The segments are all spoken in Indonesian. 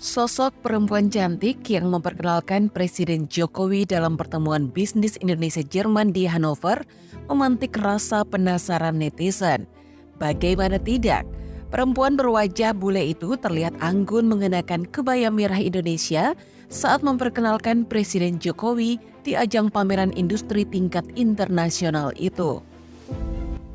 Sosok perempuan cantik yang memperkenalkan Presiden Jokowi dalam pertemuan bisnis Indonesia-Jerman di Hannover memantik rasa penasaran netizen. Bagaimana tidak, perempuan berwajah bule itu terlihat anggun mengenakan kebaya merah Indonesia saat memperkenalkan Presiden Jokowi di ajang pameran industri tingkat internasional itu.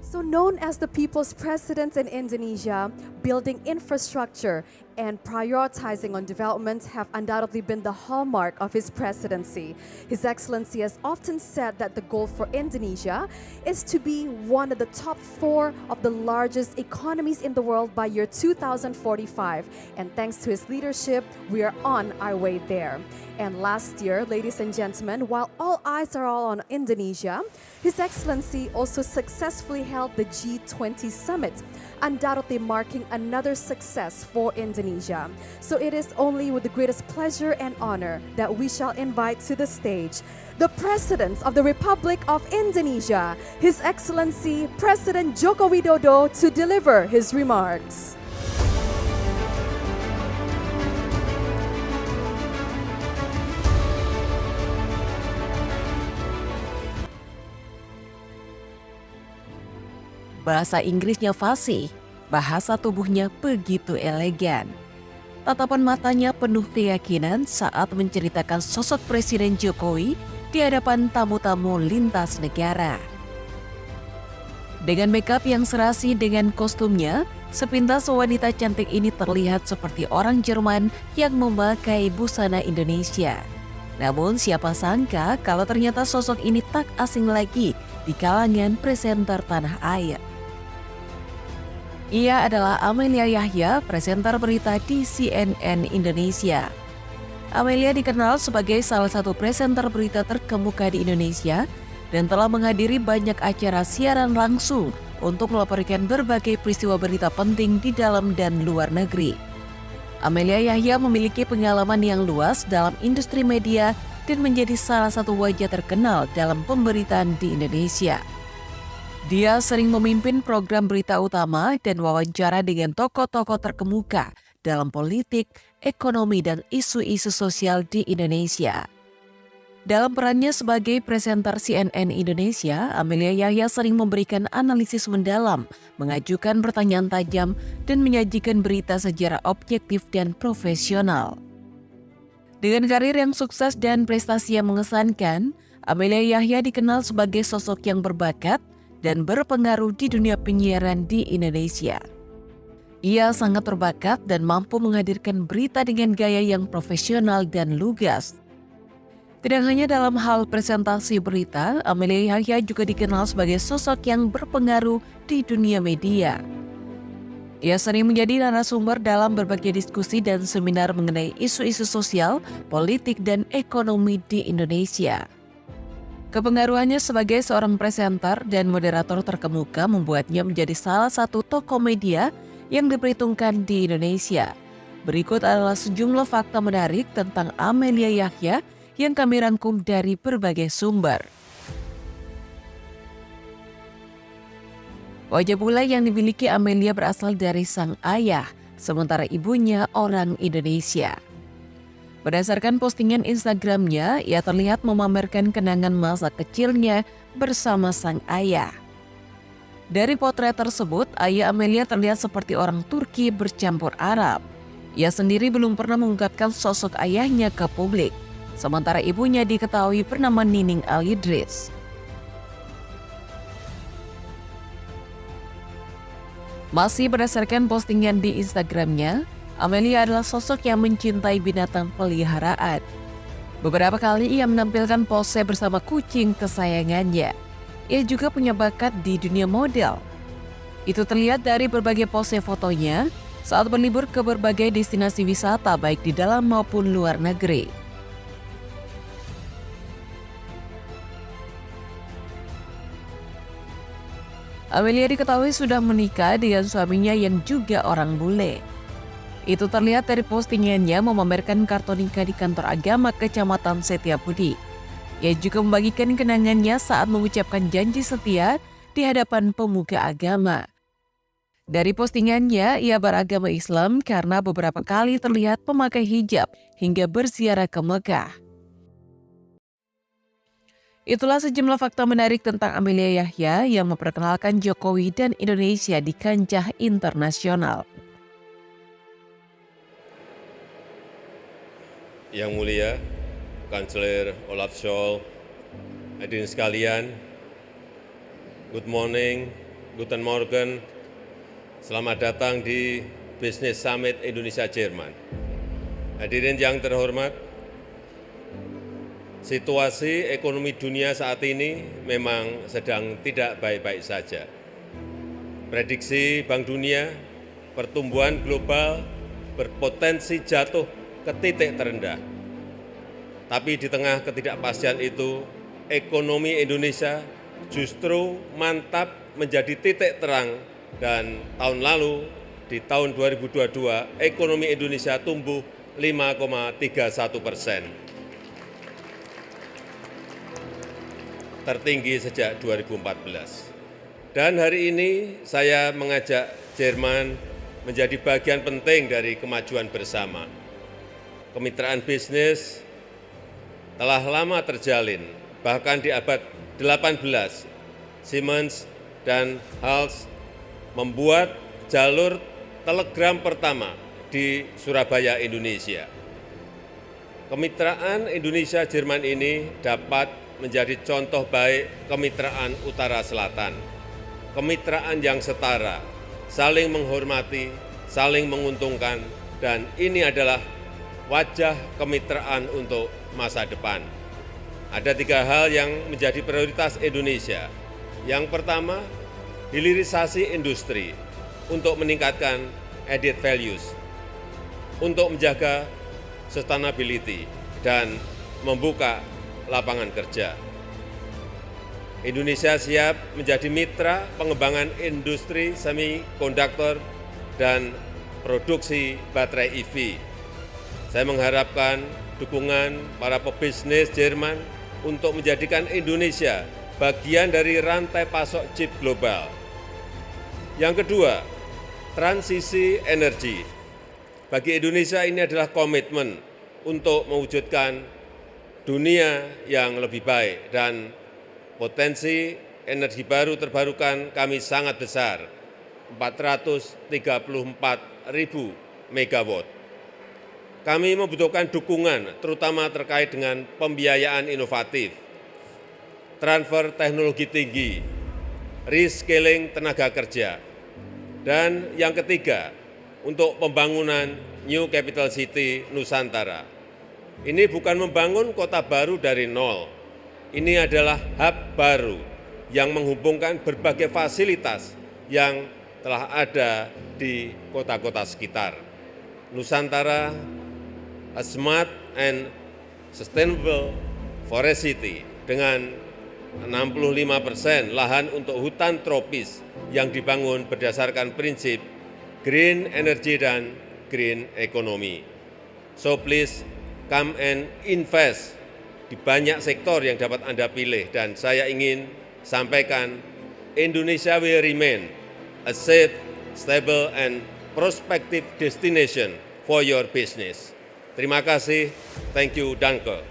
So known as the people's president in Indonesia, building infrastructure and prioritizing on development have undoubtedly been the hallmark of his presidency. His Excellency has often said that the goal for Indonesia is to be one of the top 4 of the largest economies in the world by year 2045. And thanks to his leadership, we are on our way there. And last year, ladies and gentlemen, while all eyes are all on Indonesia, His Excellency also successfully held the G20 summit, undoubtedly marking another success for Indonesia. So it is only with the greatest pleasure and honor that we shall invite to the stage the President of the Republic of Indonesia, His Excellency President Joko Widodo, to deliver his remarks. Bahasa Inggrisnya fasih, bahasa tubuhnya begitu elegan. Tatapan matanya penuh keyakinan saat menceritakan sosok Presiden Jokowi di hadapan tamu-tamu lintas negara. Dengan makeup yang serasi dengan kostumnya, sepintas wanita cantik ini terlihat seperti orang Jerman yang memakai busana Indonesia. Namun siapa sangka kalau ternyata sosok ini tak asing lagi di kalangan presenter tanah air. Ia adalah Amelia Yahya, presenter berita di CNN Indonesia. Amelia dikenal sebagai salah satu presenter berita terkemuka di Indonesia dan telah menghadiri banyak acara siaran langsung untuk melaporkan berbagai peristiwa berita penting di dalam dan luar negeri. Amelia Yahya memiliki pengalaman yang luas dalam industri media dan menjadi salah satu wajah terkenal dalam pemberitaan di Indonesia. Dia sering memimpin program berita utama dan wawancara dengan tokoh-tokoh terkemuka dalam politik, ekonomi, dan isu-isu sosial di Indonesia. Dalam perannya sebagai presenter CNN Indonesia, Amelia Yahya sering memberikan analisis mendalam, mengajukan pertanyaan tajam, dan menyajikan berita secara objektif dan profesional. Dengan karir yang sukses dan prestasi yang mengesankan, Amelia Yahya dikenal sebagai sosok yang berbakat dan berpengaruh di dunia penyiaran di Indonesia. Ia sangat berbakat dan mampu menghadirkan berita dengan gaya yang profesional dan lugas. Tidak hanya dalam hal presentasi berita, Amelia Yahya juga dikenal sebagai sosok yang berpengaruh di dunia media. Ia sering menjadi narasumber dalam berbagai diskusi dan seminar mengenai isu-isu sosial, politik, dan ekonomi di Indonesia. Kepengaruhannya sebagai seorang presenter dan moderator terkemuka membuatnya menjadi salah satu tokoh media yang diperhitungkan di Indonesia. Berikut adalah sejumlah fakta menarik tentang Amelia Yahya yang kami rangkum dari berbagai sumber. Wajah bule yang dimiliki Amelia berasal dari sang ayah, sementara ibunya orang Indonesia. Berdasarkan postingan Instagramnya, ia terlihat memamerkan kenangan masa kecilnya bersama sang ayah. Dari potret tersebut, ayah Amelia terlihat seperti orang Turki bercampur Arab. Ia sendiri belum pernah mengungkapkan sosok ayahnya ke publik, sementara ibunya diketahui bernama Nining Al-Idris. Masih berdasarkan postingan di Instagramnya, Amelia adalah sosok yang mencintai binatang peliharaan. Beberapa kali ia menampilkan pose bersama kucing kesayangannya. Ia juga punya bakat di dunia model. Itu terlihat dari berbagai pose fotonya saat berlibur ke berbagai destinasi wisata baik di dalam maupun luar negeri. Amelia diketahui sudah menikah dengan suaminya yang juga orang bule. Itu terlihat dari postingannya memamerkan kartu nikah di kantor agama Kecamatan Setiabudi. Ia juga membagikan kenangannya saat mengucapkan janji setia di hadapan pemuka agama. Dari postingannya, ia beragama Islam karena beberapa kali terlihat memakai hijab hingga berziarah ke Mekah. Itulah sejumlah fakta menarik tentang Amelia Yahya yang memperkenalkan Jokowi dan Indonesia di kancah internasional. Yang mulia, Kanselir Olaf Scholz, hadirin sekalian, good morning, guten morgen, selamat datang di Business Summit Indonesia-Jerman. Hadirin yang terhormat, situasi ekonomi dunia saat ini memang sedang tidak baik-baik saja. Prediksi Bank Dunia, pertumbuhan global berpotensi jatuh ke titik terendah. Tapi di tengah ketidakpastian itu, ekonomi Indonesia justru mantap menjadi titik terang dan tahun lalu di tahun 2022 ekonomi Indonesia tumbuh 5,31%. Tertinggi sejak 2014. Dan hari ini saya mengajak Jerman menjadi bagian penting dari kemajuan bersama. Kemitraan bisnis telah lama terjalin, bahkan di abad 18, Siemens dan Hals membuat jalur telegram pertama di Surabaya, Indonesia. Kemitraan Indonesia-Jerman ini dapat menjadi contoh baik kemitraan utara-selatan. Kemitraan yang setara, saling menghormati, saling menguntungkan, dan ini adalah wajah kemitraan untuk masa depan. Ada 3 hal yang menjadi prioritas Indonesia. Yang pertama, hilirisasi industri untuk meningkatkan added values, untuk menjaga sustainability dan membuka lapangan kerja. Indonesia siap menjadi mitra pengembangan industri semikonduktor dan produksi baterai EV. Saya mengharapkan dukungan para pebisnis Jerman untuk menjadikan Indonesia bagian dari rantai pasok chip global. Yang kedua, transisi energi. Bagi Indonesia ini adalah komitmen untuk mewujudkan dunia yang lebih baik dan potensi energi baru terbarukan kami sangat besar, 434.000 megawatt. Kami membutuhkan dukungan, terutama terkait dengan pembiayaan inovatif, transfer teknologi tinggi, reskilling tenaga kerja, dan yang ketiga, untuk pembangunan New Capital City Nusantara. Ini bukan membangun kota baru dari nol, ini adalah hub baru yang menghubungkan berbagai fasilitas yang telah ada di kota-kota sekitar. Nusantara, a smart and sustainable forest city dengan 65% lahan untuk hutan tropis yang dibangun berdasarkan prinsip green energy dan green economy. So please come and invest di banyak sektor yang dapat Anda pilih, dan saya ingin sampaikan Indonesia will remain a safe, stable and prospective destination for your business. Terima kasih, thank you, danke.